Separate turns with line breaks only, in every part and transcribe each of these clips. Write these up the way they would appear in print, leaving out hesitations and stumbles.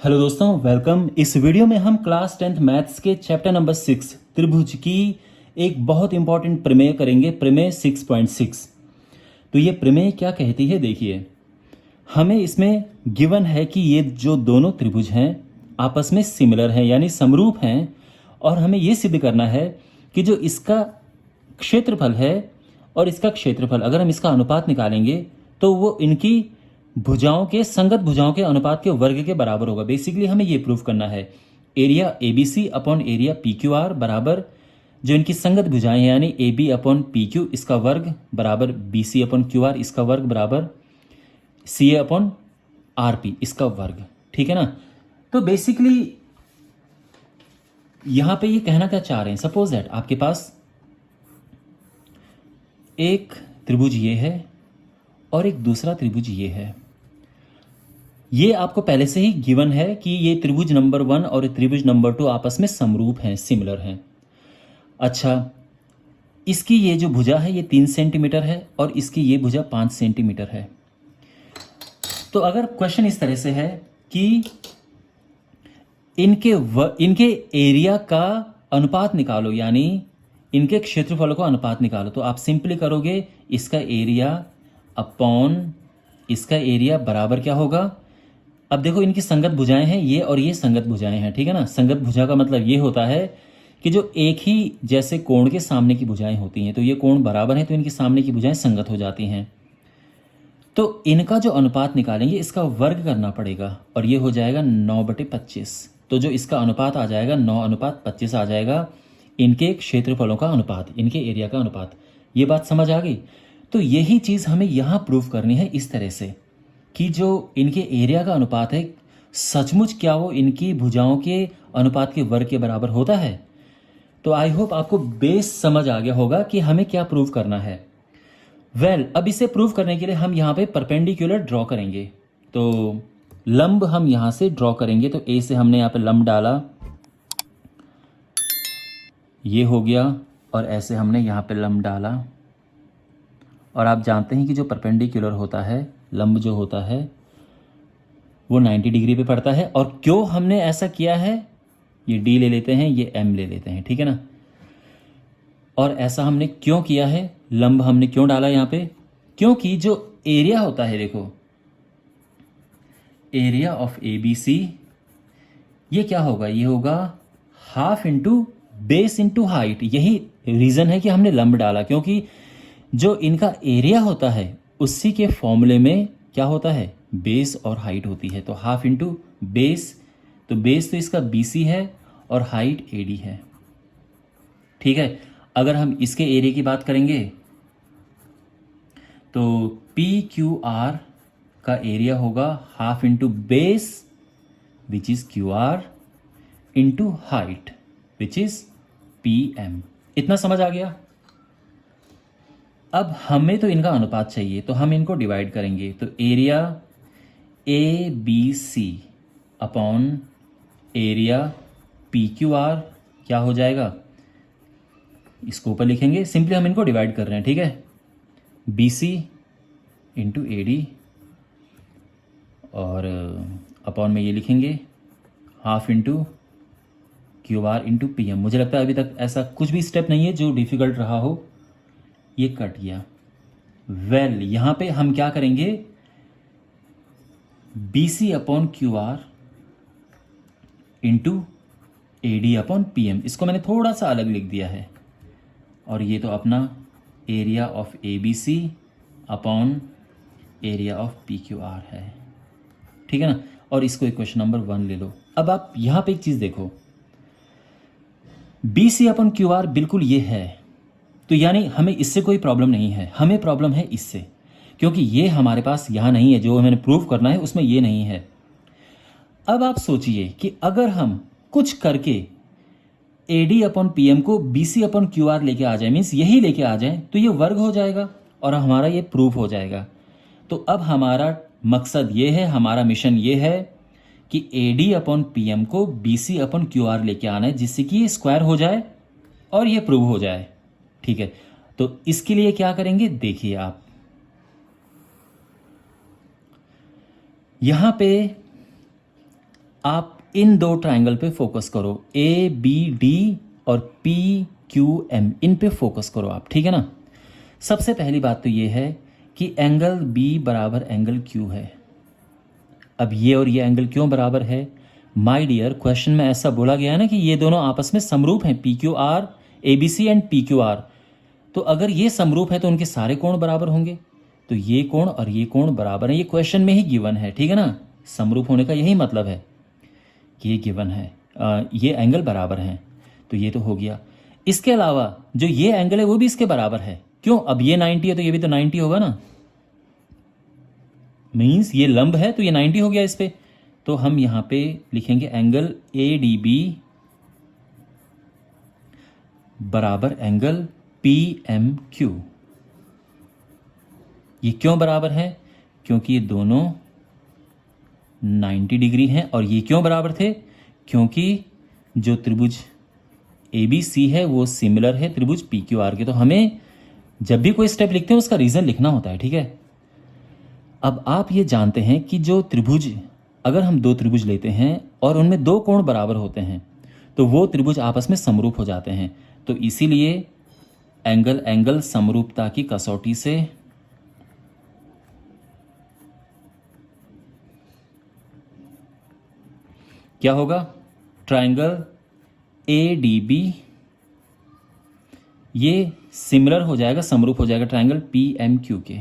Hello दोस्तों, welcome. इस video में हम क्लास 10th मैथ्स के चैप्टर नंबर 6 त्रिभुज की एक बहुत इंपॉर्टेंट प्रमेय करेंगे, प्रमेय 6.6। तो ये प्रमेय क्या कहती है, देखिए। हमें इसमें गिवन है कि ये जो दोनों त्रिभुज हैं आपस में सिमिलर हैं, यानी समरूप हैं, और हमें ये सिद्ध करना है कि जो इसका क्षेत्रफल है और इसका क्षेत्रफल, अगर हम इसका अनुपात निकालेंगे तो वो इनकी भुजाओं के, संगत भुजाओं के अनुपात के वर्ग के बराबर होगा। बेसिकली हमें ये प्रूव करना है area A B C upon area P Q R बराबर जो इनकी संगत भुजाएं हैं, यानी A B upon P Q इसका वर्ग बराबर B C upon Q R इसका वर्ग बराबर C A upon R P इसका वर्ग। ठीक है ना। तो बेसिकली यहां पे ये कहना क्या चाह रहे हैं, सपोज दैट आपके पास एक त्रिभुज ये है और एक दूसरा त्रिभुज ये है। ये आपको पहले से ही गिवन है कि ये त्रिभुज नंबर 1 और त्रिभुज नंबर 2 आपस में समरूप हैं, सिमिलर हैं। अच्छा, इसकी ये जो भुजा है ये 3 सेंटीमीटर है और इसकी ये भुजा 5 सेंटीमीटर है। तो अगर क्वेश्चन इस तरह से है कि इनके एरिया का अनुपात निकालो, यानी इनके क्षेत्रफल का अनुपात निकालो, तो आप सिंपली करोगे इसका एरिया अपॉन इसका एरिया बराबर क्या होगा। अब देखो, इनकी संगत भुजाएं हैं ये और ये संगत भुजाएं हैं। ठीक है ना। संगत भुजा का मतलब ये होता है कि जो एक ही जैसे कोण के सामने की भुजाएं होती हैं, तो ये कोण बराबर है तो इनकी सामने की भुजाएं संगत हो जाती हैं। तो इनका जो अनुपात निकालेंगे इसका वर्ग करना पड़ेगा और ये हो जाएगा 9/25। तो जो इसका अनुपात आ जाएगा 9:25 आ जाएगा इनके क्षेत्रफलों का अनुपात, इनके एरिया का अनुपात। ये बात समझ आ गई। तो यही चीज़ हमें यहाँ प्रूव करनी है इस तरह से कि जो इनके एरिया का अनुपात है सचमुच क्या वो इनकी भुजाओं के अनुपात के वर्ग के बराबर होता है। तो आई होप आपको बेस समझ आ गया होगा कि हमें क्या प्रूव करना है। अब इसे प्रूव करने के लिए हम यहाँ पे परपेंडिकुलर ड्रॉ करेंगे। तो लंब हम यहाँ से ड्रॉ करेंगे। तो ए से हमने यहाँ पे लंब डाला, ये हो गया, और ऐसे हमने यहाँ पे लंब डाला। और आप जानते हैं कि जो परपेंडिकुलर होता है, लंब जो होता है वो 90 डिग्री पे पड़ता है। और क्यों हमने ऐसा किया है, ये डी ले लेते हैं, ये एम ले लेते हैं। ठीक है ना। और ऐसा हमने क्यों किया है, लंब हमने क्यों डाला यहाँ पे, क्योंकि जो एरिया होता है, देखो area of A B C, ये क्या होगा, ये होगा half into base into height. यही रीज़न है कि हमने लंब डाला, क्योंकि जो इनका एरिया होता है उसी के फॉर्मूले में क्या होता है, बेस और हाइट होती है। तो हाफ इंटू बेस, तो बेस तो इसका BC है और हाइट AD है। ठीक है। अगर हम इसके एरिया की बात करेंगे तो PQR का एरिया होगा half into base which is QR into height which is PM। इतना समझ आ गया। अब हमें तो इनका अनुपात चाहिए, तो हम इनको डिवाइड करेंगे। तो area ABC upon area PQR क्या हो जाएगा, इसको ऊपर लिखेंगे, सिंपली हम इनको डिवाइड कर रहे हैं। ठीक है। BC इंटू AD और अपॉन में ये लिखेंगे half into QR into PM। मुझे लगता है अभी तक ऐसा कुछ भी स्टेप नहीं है जो डिफिकल्ट रहा हो। ये कट गया। यहां पे हम क्या करेंगे, BC upon QR into AD upon PM, इसको मैंने थोड़ा सा अलग लिख दिया है। और ये तो अपना area of ABC upon area of PQR है। ठीक है ना। और इसको इक्वेशन नंबर 1 ले लो। अब आप यहां पे एक चीज देखो, BC अपॉन QR बिल्कुल ये है, तो यानी हमें इससे कोई प्रॉब्लम नहीं है, हमें प्रॉब्लम है इससे, क्योंकि ये हमारे पास यहाँ नहीं है, जो हमें प्रूव करना है उसमें ये नहीं है। अब आप सोचिए कि अगर हम कुछ करके AD अपॉन PM को BC अपॉन QR लेके आ जाए, मीन्स यही लेके आ जाए, तो ये वर्ग हो जाएगा और हमारा ये प्रूफ हो जाएगा। तो अब हमारा मकसद ये है, हमारा मिशन ये है कि AD अपॉन PM को BC अपॉन QR लेके आना है, जिससे कि ये स्क्वायर हो जाए और ये प्रूव हो जाए। ठीक है। तो इसके लिए क्या करेंगे, देखिए आप यहां पे आप इन दो ट्राइंगल पे फोकस करो, ए बी डी और पी क्यू एम, इन पे फोकस करो आप, ठीक है ना। सबसे पहली बात तो ये है कि एंगल बी बराबर एंगल क्यू है। अब ये और ये एंगल क्यों बराबर है? माय डियर, क्वेश्चन में ऐसा बोला गया है ना कि ये दोनों आपस में समरूप हैं, P Q R, A B C and P Q R. तो अगर ये समरूप है तो उनके सारे कोण बराबर होंगे, तो ये कोण और ये कोण बराबर है। ये क्वेश्चन में ही गिवन है, ठीक है ना। समरूप होने का यही मतलब है कि ये गिवन है, ये एंगल बराबर हैं, तो ये तो हो गया। इसके अलावा जो ये एंगल है वो भी इसके बराबर है। क्यों? अब ये 90 है तो ये भी तो 90 होगा ना। मीन्स ये लंब है तो ये 90 हो गया इस पे। तो हम यहां पे लिखेंगे एंगल ए डी बी बराबर एंगल पी एम क्यू। ये क्यों बराबर है? क्योंकि ये दोनों 90 डिग्री हैं। और ये क्यों बराबर थे? क्योंकि जो त्रिभुज ए बी सी है वो सिमिलर है त्रिभुज पी क्यू आर के। तो हमें जब भी कोई स्टेप लिखते हैं उसका रीजन लिखना होता है, ठीक है। अब आप ये जानते हैं कि जो त्रिभुज, अगर हम दो त्रिभुज लेते हैं और उनमें दो कोण बराबर होते हैं तो वो त्रिभुज आपस में समरूप हो जाते हैं। तो इसीलिए एंगल समरूपता की कसौटी से क्या होगा? ट्राइंगल ए डी बी ये सिमिलर हो जाएगा, समरूप हो जाएगा ट्राइंगल पी एम क्यू के।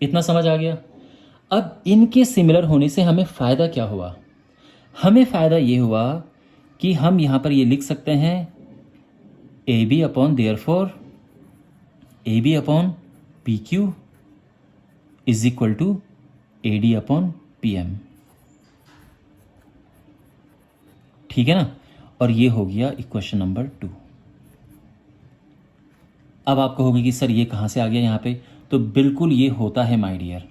इतना समझ आ गया। अब इनके सिमिलर होने से हमें फायदा क्या हुआ? हमें फायदा ये हुआ कि हम यहां पर ये लिख सकते हैं A B upon therefore A B upon P Q is equal to A D upon P M, ठीक है ना। और ये हो गया इक्वेशन नंबर 2। अब आप कहोगे कि सर ये कहां से आ गया यहां पे? तो बिल्कुल ये होता है माय डियर।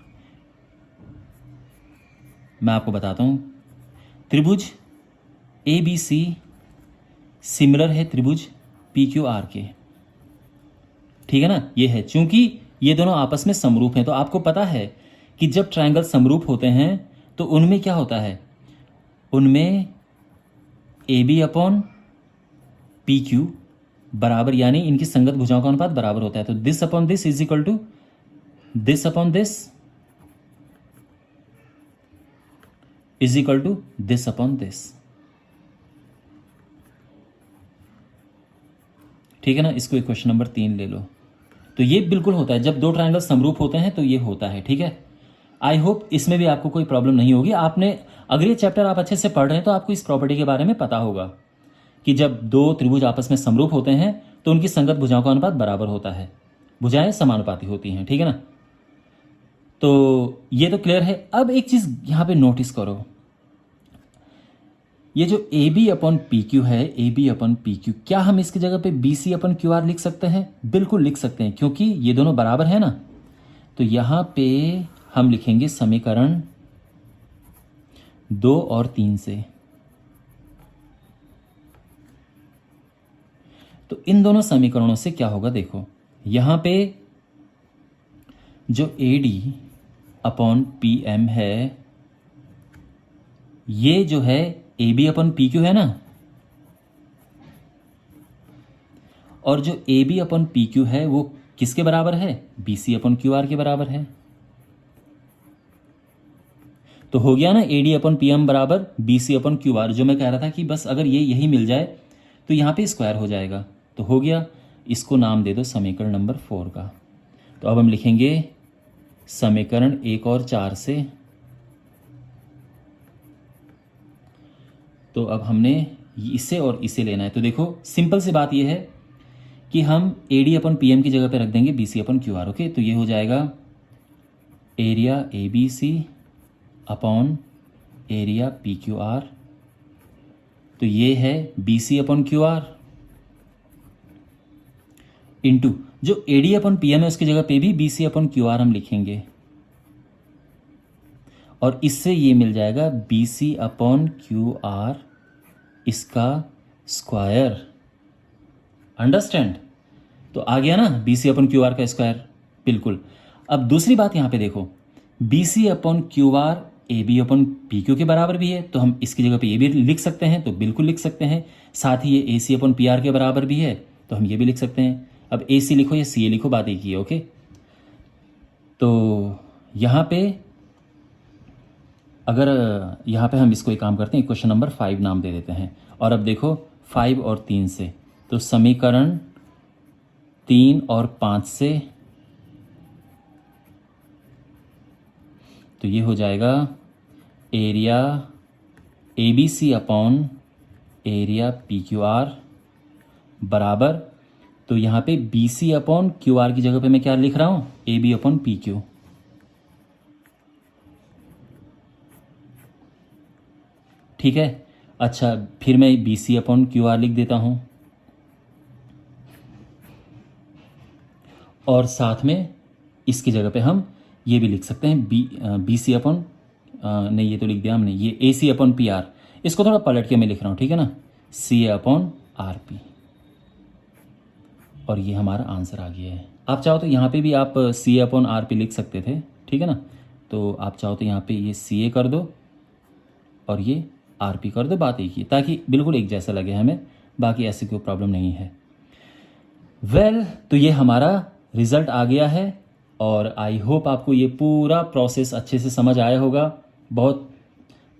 मैं आपको बताता हूं, त्रिभुज ए बी सी सिमिलर है त्रिभुज पी क्यू आर के, ठीक है ना। ये है चूंकि ये दोनों आपस में समरूप हैं। तो आपको पता है कि जब ट्रायंगल समरूप होते हैं तो उनमें क्या होता है? उनमें A B upon P Q बराबर, यानी इनकी संगत भुजाओं का अनुपात बराबर होता है। तो this upon this is equal to this upon this is equal to this upon this, ठीक है ना। इसको इक्वेशन नंबर 3 ले लो। तो ये बिल्कुल होता है जब दो ट्रायंगल समरूप होते हैं, तो ये होता है, ठीक है। आई होप इसमें भी आपको कोई प्रॉब्लम नहीं होगी। आपने अगर ये चैप्टर आप अच्छे से पढ़ रहे हैं तो आपको इस प्रॉपर्टी के बारे में पता होगा कि जब दो त्रिभुज आपस में समरूप होते हैं तो उनकी संगत भुजाओं का अनुपात बराबर होता है, भुजाएं समानुपाती होती हैं, ठीक है ना। तो ये तो क्लियर है। अब एक चीज यहां पे नोटिस करो, ये जो A B upon P Q है, A B upon P Q, क्या हम इसकी जगह पे B C upon Q R लिख सकते हैं? बिल्कुल लिख सकते हैं, क्योंकि ये दोनों बराबर है ना। तो यहां पे हम लिखेंगे समीकरण 2 और 3 से। तो इन दोनों समीकरणों से क्या होगा देखो, यहां पे जो A D upon P M है, ये जो है A B upon P Q है ना, और जो A B upon P Q है वो किसके बराबर है? B C upon Q R के बराबर है। तो हो गया ना A D upon P M बराबर B C upon Q R. जो मैं कह रहा था कि बस अगर ये यही मिल जाए तो यहां पे स्क्वायर हो जाएगा। तो हो गया, इसको नाम दे दो समीकरण नंबर 4 का। तो अब हम लिखेंगे समीकरण 1 और 4 से। तो अब हमने इसे और इसे लेना है। तो देखो सिंपल सी बात यह है कि हम A D upon P M की जगह पे रख देंगे B C upon Q R. Okay, तो ये हो जाएगा area A B C upon area P Q R. तो ये है B C upon Q R into जो A D upon P M है उसकी जगह पे भी B C upon Q R हम लिखेंगे, और इससे ये मिल जाएगा B C upon Q R इसका स्क्वायर। अंडरस्टैंड? तो आ गया ना B C upon Q R का स्क्वायर, बिल्कुल। अब दूसरी बात यहां पे देखो, B C upon Q R A B upon P Q के बराबर भी है, तो हम इसकी जगह पे ये भी लिख सकते हैं, तो बिल्कुल लिख सकते हैं। साथ ही ये ए सी अपन पी आर के बराबर भी है, तो हम ये भी लिख सकते हैं। अब ए सी लिखो या सी ए लिखो, बात एक ही है। ओके, तो यहाँ पे अगर यहाँ पे हम इसको एक काम करते हैं, क्वेश्चन नंबर 5 नाम दे देते हैं। और अब देखो 5 और 3 से, तो समीकरण 3 और 5 से, तो ये हो जाएगा area A B C upon area P Q R बराबर, तो यहाँ पे B C upon Q R की जगह पे मैं क्या लिख रहा हूँ, A B upon P Q. ठीक है, अच्छा फिर मैं B C upon Q R लिख देता हूँ, और साथ में इसकी जगह पे हम ये भी लिख सकते हैं बी सी अपॉन, नहीं ये तो लिख दिया हमने, ये ए सी अपॉन पी आर। इसको थोड़ा पलट के मैं लिख रहा हूँ, ठीक है ना, सी ए अपॉन आर पी। और ये हमारा आंसर आ गया है। आप चाहो तो यहाँ पे भी आप सी ए अपॉन आर पी लिख सकते थे, ठीक है ना। तो आप चाहो तो यहाँ पे ये सी ए कर दो और ये आर पी कर दो, बात एक ही, ताकि बिल्कुल एक जैसा लगे हमें, बाकी ऐसी कोई प्रॉब्लम नहीं है। वेल, तो ये हमारा रिजल्ट आ गया है, और आई होप आपको ये पूरा प्रोसेस अच्छे से समझ आया होगा। बहुत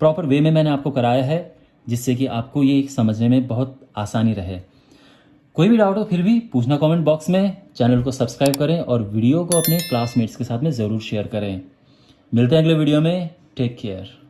प्रॉपर वे में मैंने आपको कराया है, जिससे कि आपको ये समझने में बहुत आसानी रहे। कोई भी डाउट हो फिर भी पूछना कमेंट बॉक्स में। चैनल को सब्सक्राइब करें और वीडियो को अपने क्लासमेट्स के साथ में ज़रूर शेयर करें। मिलते हैं अगले वीडियो में। Take care.